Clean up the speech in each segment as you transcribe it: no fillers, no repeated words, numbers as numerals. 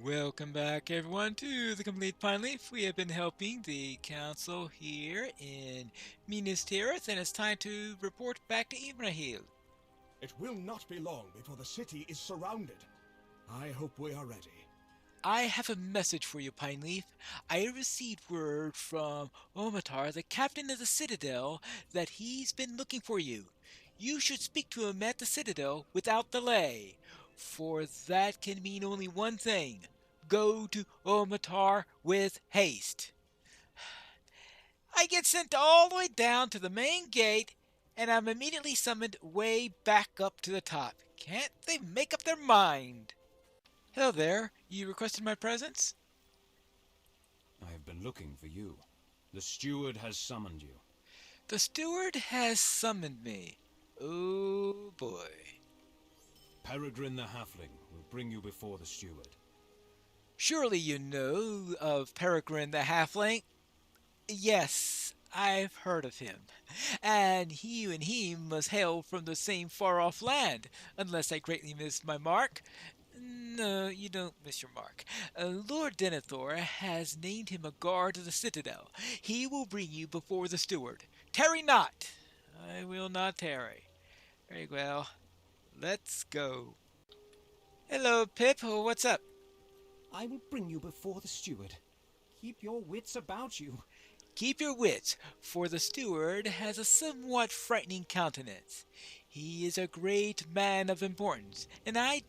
Welcome back, everyone, to the Complete Pineleaf. We have been helping the council here in Minas Tirith, and it's time to report back to Ibrahil. It will not be long before the city is surrounded. I hope we are ready. I have a message for you, Pineleaf. I received word from Omatar, the captain of the Citadel, that he's been looking for you. You should speak to him at the Citadel without delay, for that can mean only one thing. Go to Omatar with haste. I get sent all the way down to the main gate, and I'm immediately summoned way back up to the top. Can't they make up their mind? Hello there. You requested my presence? I have been looking for you. The steward has summoned you. The steward has summoned me. Oh boy. Peregrine the Halfling will bring you before the steward. Surely you know of Peregrine the Halfling? Yes, I've heard of him. And you and he must hail from the same far-off land, unless I greatly miss my mark. No, you don't miss your mark. Lord Denethor has named him a guard of the citadel. He will bring you before the steward. Tarry not. I will not tarry. Very well. Let's go. Hello, Pip. What's up? I will bring you before the steward. Keep your wits about you. Keep your wits, for the steward has a somewhat frightening countenance. He is a great man of importance, and I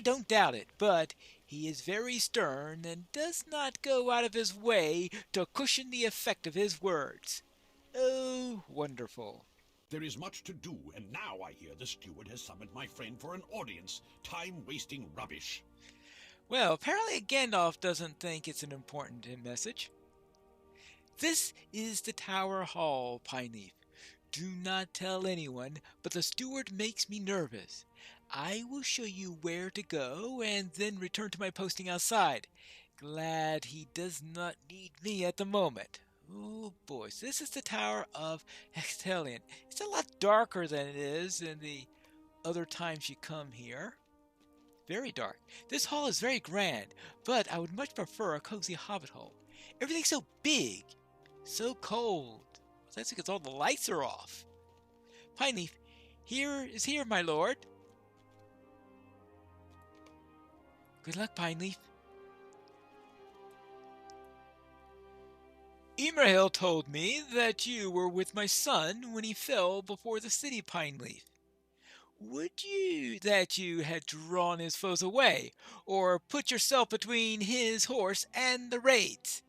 don't doubt it, but he is very stern and does not go out of his way to cushion the effect of his words. Oh, wonderful. There is much to do, and now I hear the steward has summoned my friend for an audience. Time-wasting rubbish. Well, apparently Gandalf doesn't think it's an important message. This is the Tower Hall, Pineleaf. Do not tell anyone, but the steward makes me nervous. I will show you where to go and then return to my posting outside. Glad he does not need me at the moment. Oh boy, so this is the Tower of Hextalion. It's a lot darker than it is in the other times you come here. Very dark. This hall is very grand, but I would much prefer a cozy hobbit hole. Everything's so big, so cold. That's because all the lights are off. Pineleaf, here, my lord. Good luck, Pineleaf. Ibrahil told me that you were with my son when he fell before the city, Pineleaf. Would you that you had drawn his foes away, or put yourself between his horse and the raids?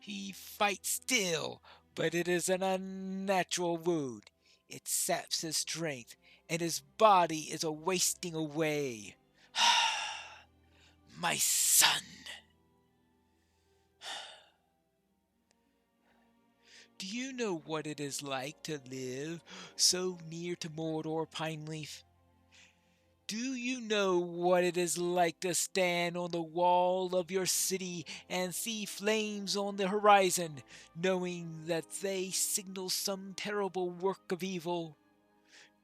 He fights still, but it is an unnatural wound. It saps his strength, and his body is a wasting away. My son! Do you know what it is like to live so near to Mordor, Pineleaf? Do you know what it is like to stand on the wall of your city and see flames on the horizon, knowing that they signal some terrible work of evil?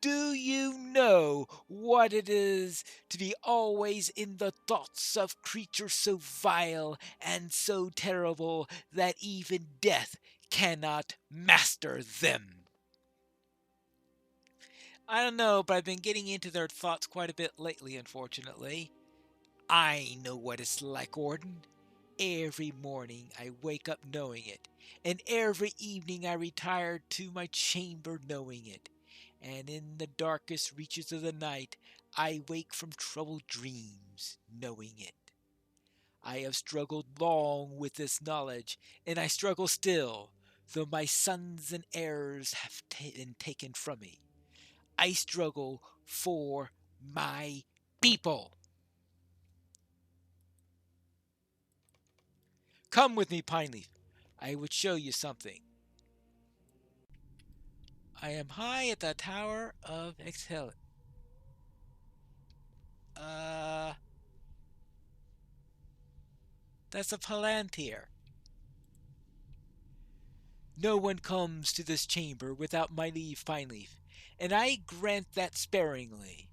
Do you know what it is to be always in the thoughts of creatures so vile and so terrible that even death cannot master them? I don't know, but I've been getting into their thoughts quite a bit lately, unfortunately. I know what it's like, Orden. Every morning I wake up knowing it, and every evening I retire to my chamber knowing it. And in the darkest reaches of the night I wake from troubled dreams knowing it. I have struggled long with this knowledge, and I struggle still, though my sons and heirs have been taken from me. I struggle for my people. Come with me, Pineleaf. I would show you something. I am high at the Tower of Exhel. That's a Palantir. No one comes to this chamber without my leave, Pineleaf, and I grant that sparingly.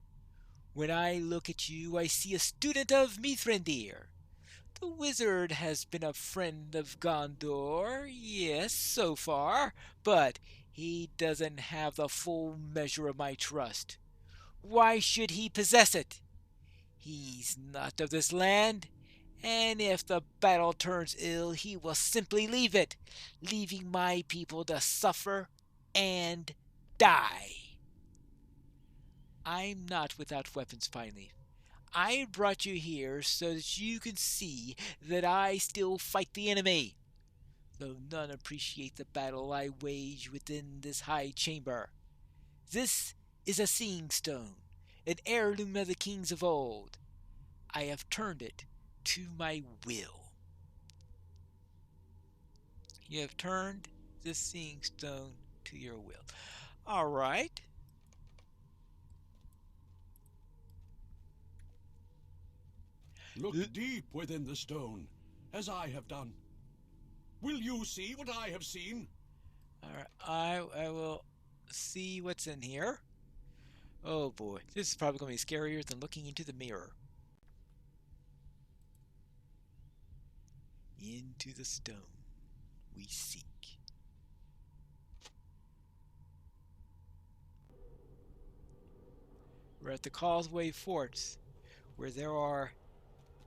When I look at you, I see a student of Mithrandir. The wizard has been a friend of Gondor, yes, so far, but he doesn't have the full measure of my trust. Why should he possess it? He's not of this land, and if the battle turns ill, he will simply leave it, leaving my people to suffer and die. I'm not without weapons, Pineleaf. I brought you here so that you can see that I still fight the enemy, though none appreciate the battle I wage within this high chamber. This is a seeing stone, an heirloom of the kings of old. I have turned it to my will. You have turned this seeing stone to your will. All right. Look deep within the stone, as I have done. Will you see what I have seen? All right. I will see what's in here. Oh boy, this is probably going to be scarier than looking into the mirror. Into the stone we seek. We're at the Causeway Forts, where there are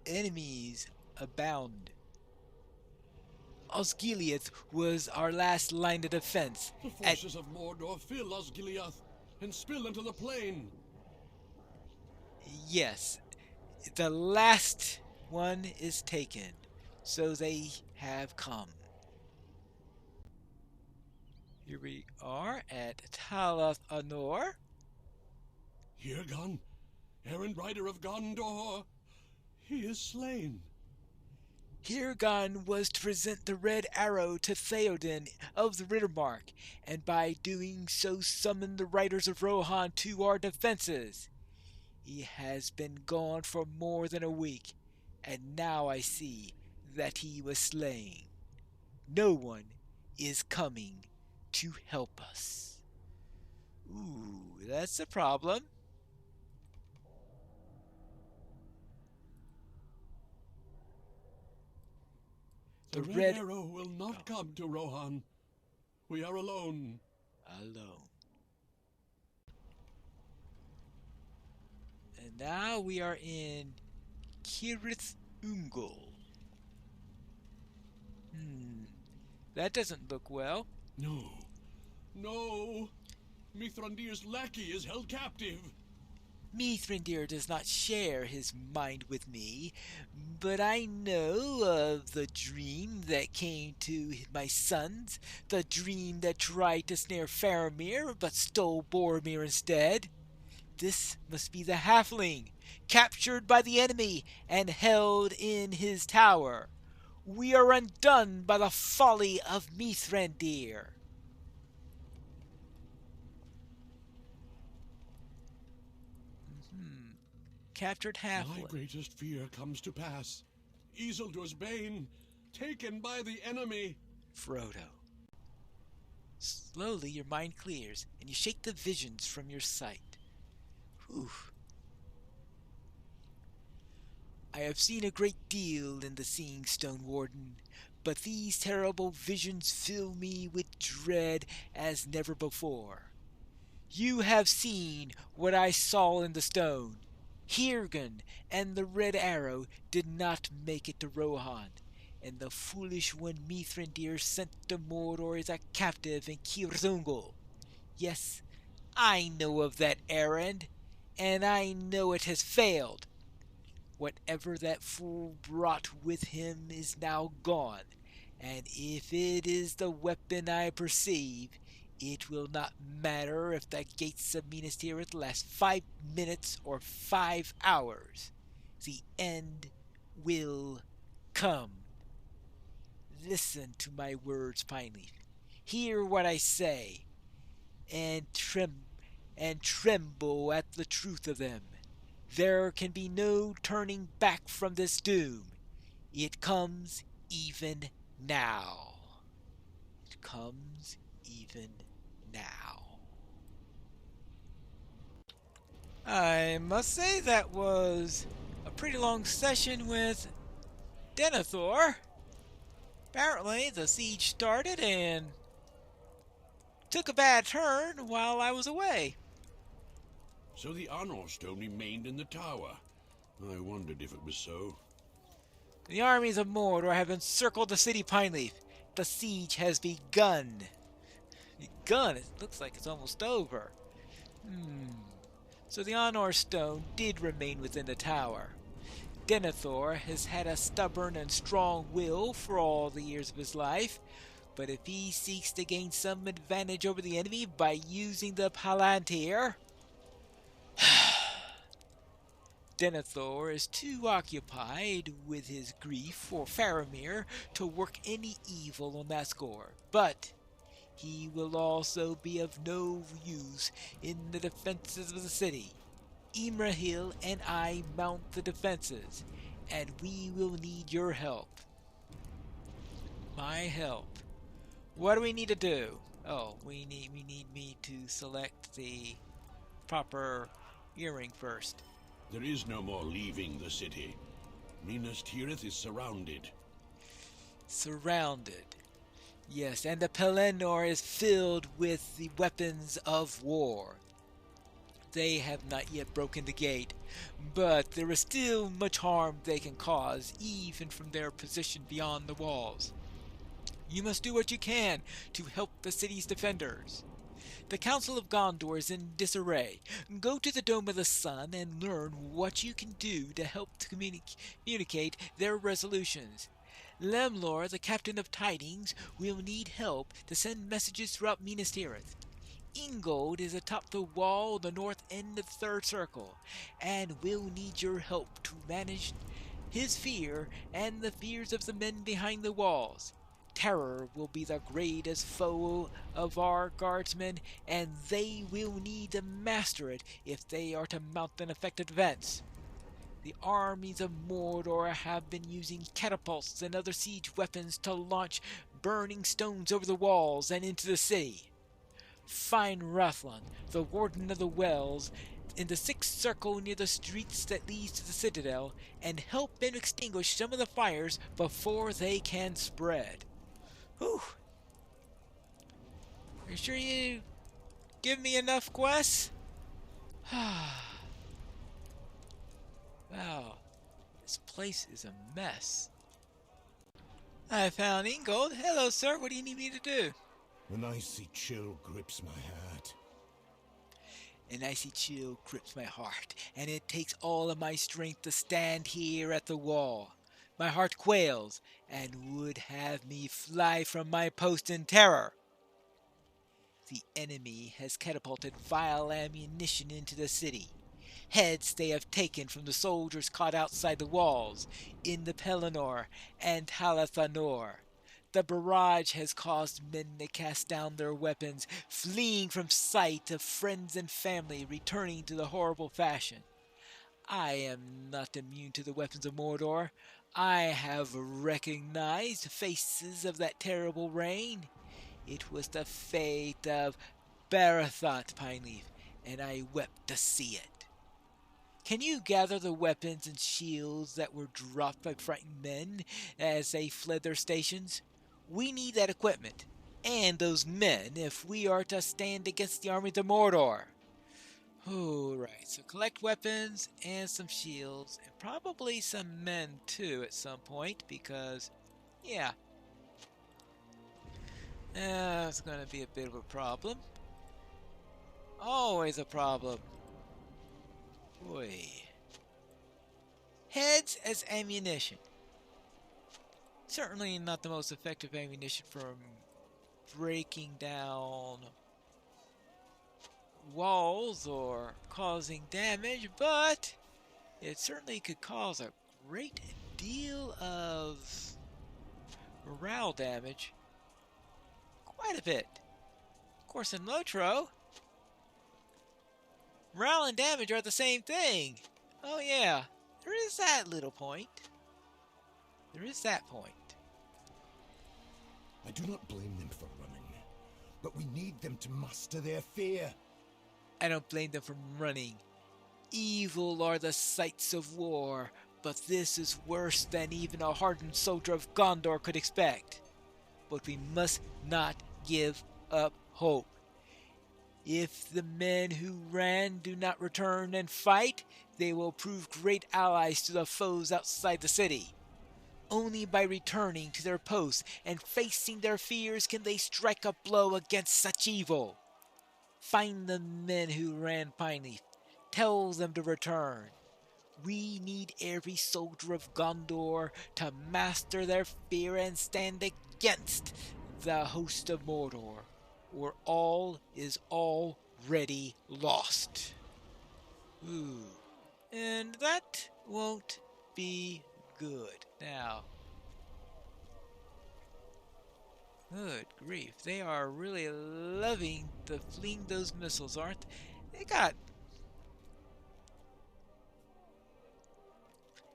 enemies abound. Osgiliath was our last line of defense. The forces of Mordor fill Osgiliath and spill into the plain. Yes, the last one is taken, so they have come. Here we are at Talath Anor. Hirgon, errand rider of Gondor, he is slain. Hirgon was to present the red arrow to Theoden of the Rittermark, and by doing so summon the riders of Rohan to our defenses. He has been gone for more than a week, and now I see that he was slain. No one is coming to help us. Ooh, that's a problem. The red arrow will not come to Rohan. We are alone. Alone. And now we are in Cirith Ungol. That doesn't look well. No. No. Mithrandir's lackey is held captive. Mithrandir does not share his mind with me, but I know of the dream that came to my sons, the dream that tried to snare Faramir but stole Boromir instead. This must be the halfling, captured by the enemy and held in his tower. We are undone by the folly of Mithrandir. Captured halfling. My greatest fear comes to pass. Isildur's bane, taken by the enemy. Frodo. Slowly your mind clears, and you shake the visions from your sight. Whew. I have seen a great deal in the Seeing Stone, Warden, but these terrible visions fill me with dread as never before. You have seen what I saw in the stone. Hirgon and the Red Arrow did not make it to Rohan, and the foolish one Mithrandir sent to Mordor is a captive in Cirith Ungol. Yes, I know of that errand, and I know it has failed. Whatever that fool brought with him is now gone, and if it is the weapon I perceive, it will not matter if the gates of Minas Tirith last 5 minutes or 5 hours. The end will come. Listen to my words, Pineleaf. Hear what I say, and tremble at the truth of them. There can be no turning back from this doom. It comes even now. It comes even now. I must say that was a pretty long session with Denethor, apparently the siege started and took a bad turn while I was away. So the honor stone remained in the tower. I wondered if it was so. The armies of Mordor have encircled the city Pineleaf. The siege has begun. Begun? It looks like it's almost over. So the honor stone did remain within the tower. Denethor has had a stubborn and strong will for all the years of his life, but if he seeks to gain some advantage over the enemy by using the Palantir, Denethor is too occupied with his grief for Faramir to work any evil on that score. But he will also be of no use in the defenses of the city. Imrahil and I mount the defenses, and we will need your help. My help. What do we need to do? Oh, we need me to select the proper earring first. There is no more leaving the city. Minas Tirith is surrounded. Surrounded. Yes, and the Pelennor is filled with the weapons of war. They have not yet broken the gate, but there is still much harm they can cause, even from their position beyond the walls. You must do what you can to help the city's defenders. The Council of Gondor is in disarray. Go to the Dome of the Sun and learn what you can do to help to communicate their resolutions. Lemlor, the Captain of Tidings, will need help to send messages throughout Minas Tirith. Ingold is atop the wall on the north end of the third circle, and will need your help to manage his fear and the fears of the men behind the walls. Terror will be the greatest foe of our guardsmen, and they will need to master it if they are to mount an effective defense. The armies of Mordor have been using catapults and other siege weapons to launch burning stones over the walls and into the city. Find Rathlon, the Warden of the Wells, in the sixth circle near the streets that leads to the Citadel, and help him extinguish some of the fires before they can spread. Whew. Are you sure you give me enough quests? Wow, this place is a mess. I found Ingold. Hello, sir. What do you need me to do? An icy chill grips my heart. An icy chill grips my heart, and it takes all of my strength to stand here at the wall. My heart quails, and would have me fly from my post in terror. The enemy has catapulted vile ammunition into the city. Heads they have taken from the soldiers caught outside the walls, in the Pelennor and Halathanor. The barrage has caused men to cast down their weapons, fleeing from sight of friends and family, returning to the horrible fashion. I am not immune to the weapons of Mordor. I have recognized faces of that terrible reign. It was the fate of Barathot Pineleaf, and I wept to see it. Can you gather the weapons and shields that were dropped by frightened men as they fled their stations? We need that equipment, and those men, if we are to stand against the armies of Mordor. Alright, so collect weapons and some shields, and probably some men too at some point, because, yeah. That's going to be a bit of a problem. Always a problem. Boy. Heads as ammunition. Certainly not the most effective ammunition for breaking down walls or causing damage, but it certainly could cause a great deal of morale damage. Quite a bit. Of course, in Lotro, morale and damage are the same thing. Oh yeah, there is that little point. There is that point. I do not blame them for running, but we need them to master their fear. I don't blame them for running. Evil are the sights of war, But this is worse than even a hardened soldier of Gondor could expect. But we must not give up hope. If the men who ran do not return and fight, they will prove great allies to the foes outside the city. Only by returning to their posts and facing their fears can they strike a blow against such evil. Find the men who ran Pineleaf. Tell them to return. We need every soldier of Gondor to master their fear and stand against the host of Mordor, or all is already lost. Ooh. And that won't be good. Now, good grief, they are really loving the fleeing those missiles, aren't they? They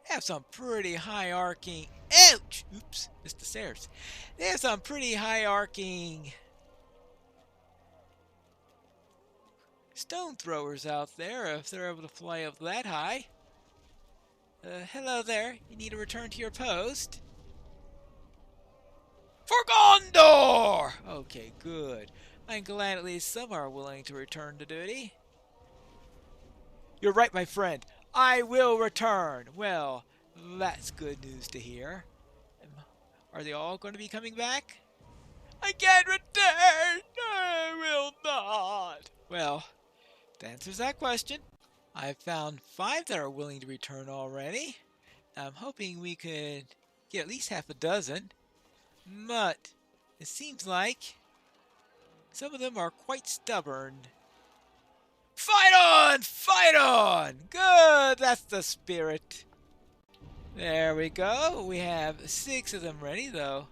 have some pretty high arcing. Ouch! Oops, missed the stairs. They have some pretty high arcing stone throwers out there if they're able to fly up that high. Hello there. You need to return to your post. For Gondor! Okay, good. I'm glad at least some are willing to return to duty. You're right, my friend. I will return. Well, that's good news to hear. Are they all going to be coming back? I can't return. I will not. Well, that answers that question. I've found 5 that are willing to return already. I'm hoping we could get at least half a dozen. But it seems like some of them are quite stubborn. Fight on! Fight on! Good! That's the spirit. There we go. We have 6 of them ready, though.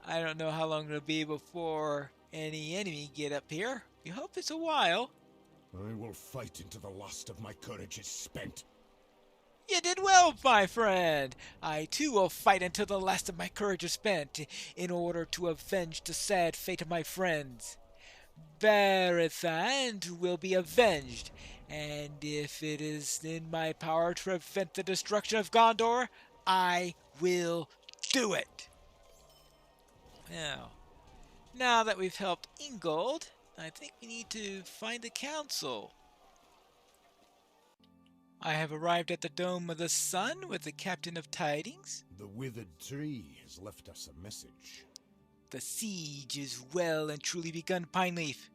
I don't know how long it'll be before any enemy get up here. We hope it's a while. I will fight until the last of my courage is spent. You did well, my friend. I too will fight until the last of my courage is spent, in order to avenge the sad fate of my friends. Barithand will be avenged, and if it is in my power to prevent the destruction of Gondor, I will do it. Now that we've helped Ingold, I think we need to find the council. I have arrived at the Dome of the Sun with the Captain of Tidings. The withered tree has left us a message. The siege is well and truly begun, Pineleaf.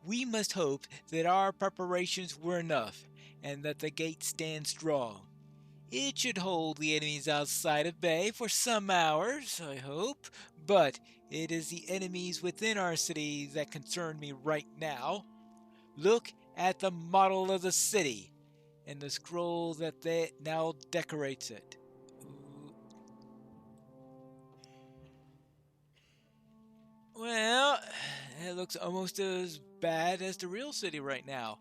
We must hope that our preparations were enough, and that the gate stands strong. It should hold the enemies outside of Bay for some hours, I hope, but it is the enemies within our city that concern me right now. Look at the model of the city, and the scroll that now decorates it. Well, it looks almost as bad as the real city right now.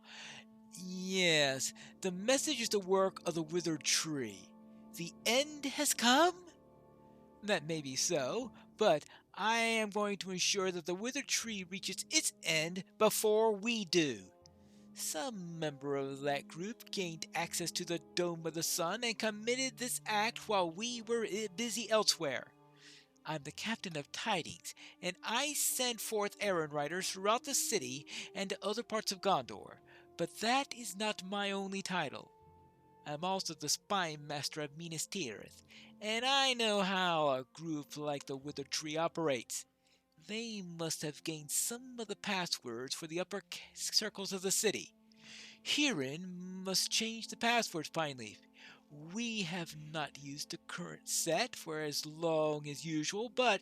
Yes, the message is the work of the withered tree. The end has come? That may be so, but I am going to ensure that the withered tree reaches its end before we do. Some member of that group gained access to the Dome of the Sun and committed this act while we were busy elsewhere. I'm the Captain of Tidings, and I send forth errand riders throughout the city and to other parts of Gondor, but that is not my only title. I'm also the spy master of Minas Tirith, and I know how a group like the Withered Tree operates. They must have gained some of the passwords for the upper circles of the city. Herein must change the passwords, Pineleaf. We have not used the current set for as long as usual, but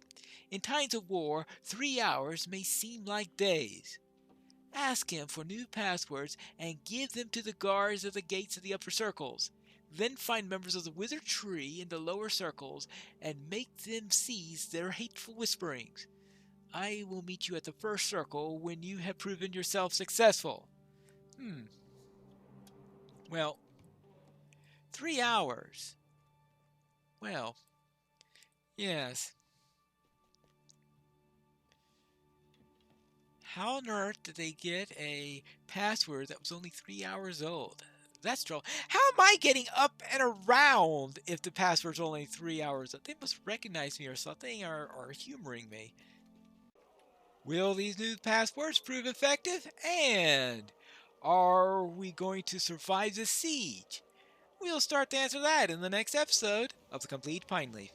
in times of war, 3 hours may seem like days. Ask him for new passwords and give them to the guards at the gates of the upper circles. Then find members of the Withered Tree in the lower circles and make them cease their hateful whisperings. I will meet you at the first circle when you have proven yourself successful. Well, 3 hours. Well, yes. How on earth did they get a password that was only 3 hours old? That's troll. How am I getting up and around if the password's only 3 hours? They must recognize me or something, or humoring me. Will these new passwords prove effective? And are we going to survive the siege? We'll start to answer that in the next episode of The Complete Pineleaf.